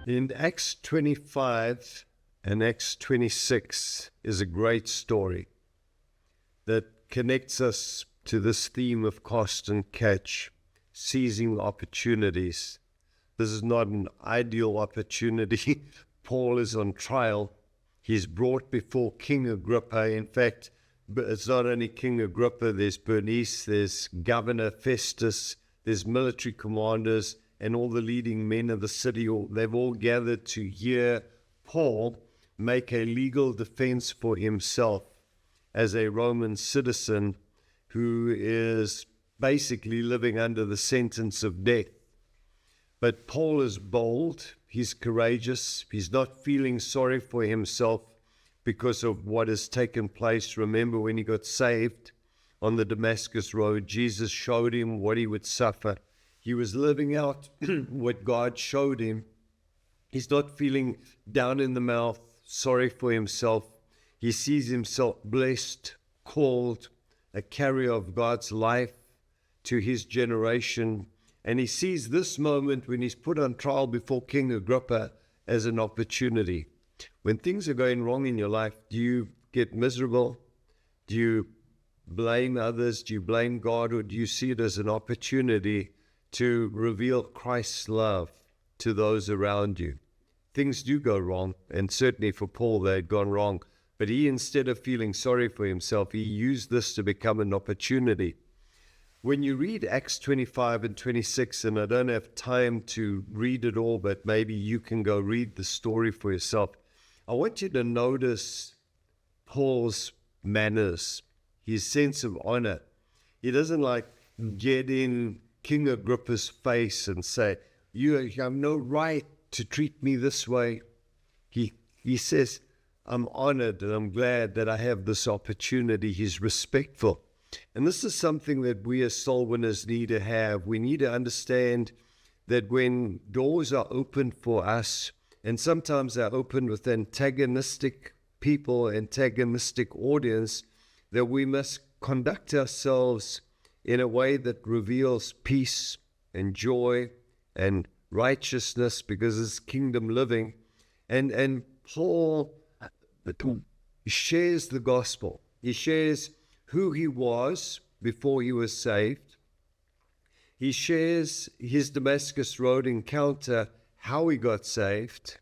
In Acts 25 and Acts 26 is a great story that connects us to this theme of cast and catch, seizing opportunities. This is not an ideal opportunity. Paul is on trial. He's brought before King Agrippa. In fact, it's not only King Agrippa, there's Bernice, there's Governor Festus, there's military commanders, and all the leading men of the city. They've all gathered to hear Paul make a legal defense for himself as a Roman citizen who is basically living under the sentence of death. But Paul is bold, he's courageous, he's not feeling sorry for himself because of what has taken place. Remember, when he got saved on the Damascus road, Jesus showed him what he would suffer. He was living out what God showed him. He's not feeling down in the mouth, sorry for himself. He sees himself blessed, called, a carrier of God's life to his generation. And he sees this moment when he's put on trial before King Agrippa as an opportunity. When things are going wrong in your life, do you get miserable? Do you blame others? Do you blame God? Or do you see it as an opportunity to reveal Christ's love to those around you? Things do go wrong, and certainly for Paul they had gone wrong. But he, instead of feeling sorry for himself, he used this to become an opportunity. When you read Acts 25 and 26, and I don't have time to read it all, but maybe you can go read the story for yourself, I want you to notice Paul's manners, his sense of honor. He doesn't get in King Agrippa's face and say, you have no right to treat me this way. He says, I'm honored and I'm glad that I have this opportunity. He's respectful. And this is something that we as soul winners need to have. We need to understand that when doors are opened for us, and sometimes they're opened with antagonistic people, antagonistic audience, that we must conduct ourselves in a way that reveals peace and joy and righteousness, because it's kingdom living. And Paul shares the gospel. He shares who he was before he was saved. He shares his Damascus Road encounter, how he got saved.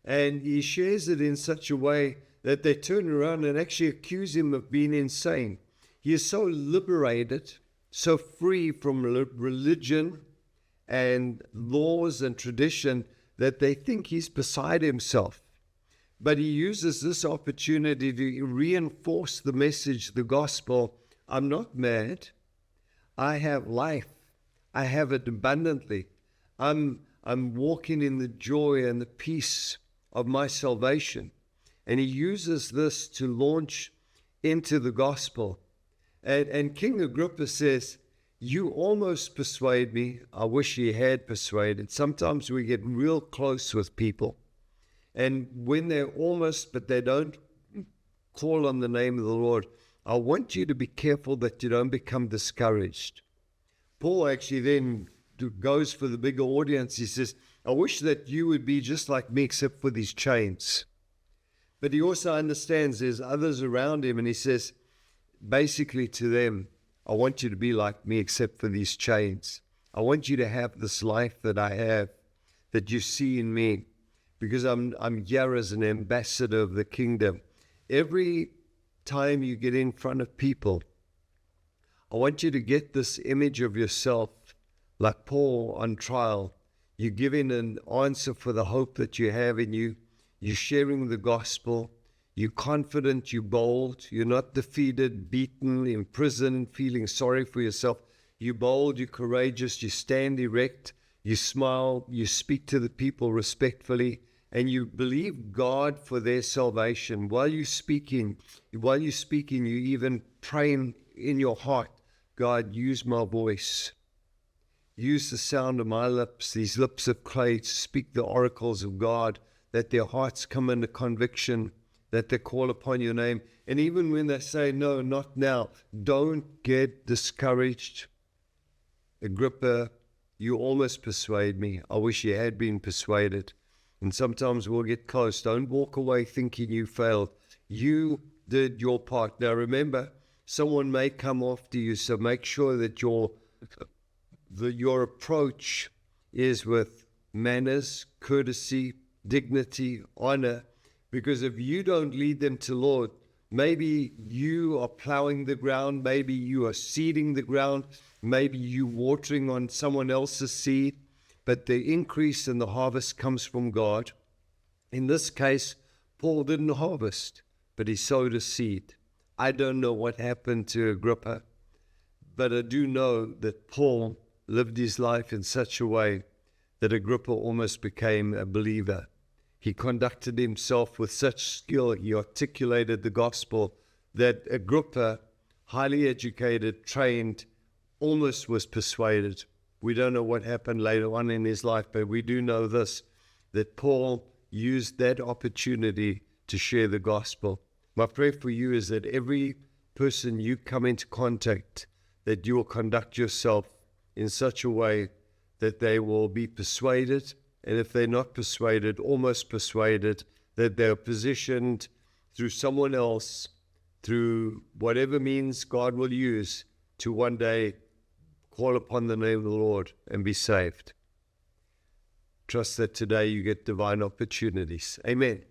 And he shares it in such a way that they turn around and actually accuse him of being insane. He is so liberated, so free from religion and laws and tradition that they think he's beside himself. But he uses this opportunity to reinforce the message, the gospel. I'm not mad. I have life. I have it abundantly. I'm walking in the joy and the peace of my salvation. And he uses this to launch into the gospel. And King Agrippa says, you almost persuade me. I wish he had persuaded. Sometimes we get real close with people. And when they're almost, but they don't call on the name of the Lord, I want you to be careful that you don't become discouraged. Paul actually then goes for the bigger audience. He says, I wish that you would be just like me, except for these chains. But he also understands there's others around him, and he says, basically to them, I want you to be like me, except for these chains. I want you to have this life that I have, that you see in me. Because I'm here as an ambassador of the kingdom. Every time you get in front of people, I want you to get this image of yourself like Paul on trial. You're giving an answer for the hope that you have in you. You're sharing the gospel. You're confident, you're bold. You're not defeated, beaten, imprisoned, feeling sorry for yourself. You're bold, you're courageous, you stand erect, you smile, you speak to the people respectfully. And you believe God for their salvation. While you're speaking, you even praying in your heart, God, use my voice. Use the sound of my lips, these lips of clay, to speak the oracles of God, that their hearts come into conviction, that they call upon your name. And even when they say, no, not now, don't get discouraged. Agrippa, you almost persuade me. I wish you had been persuaded. And sometimes we'll get close. Don't walk away thinking you failed. You did your part. Now remember, someone may come after you, so make sure that your approach is with manners, courtesy, dignity, honor. Because if you don't lead them to Lord, maybe you are plowing the ground, maybe you are seeding the ground, maybe you watering on someone else's seed, but the increase in the harvest comes from God. In this case, Paul didn't harvest, but he sowed a seed. I don't know what happened to Agrippa, but I do know that Paul lived his life in such a way that Agrippa almost became a believer. He conducted himself with such skill, he articulated the gospel, that Agrippa, highly educated, trained, almost was persuaded. We don't know what happened later on in his life, but we do know this, that Paul used that opportunity to share the gospel. My prayer for you is that every person you come into contact, that you will conduct yourself in such a way that they will be persuaded, and if they're not persuaded, almost persuaded, that they're positioned through someone else, through whatever means God will use, to one day call upon the name of the Lord and be saved. Trust that today you get divine opportunities. Amen.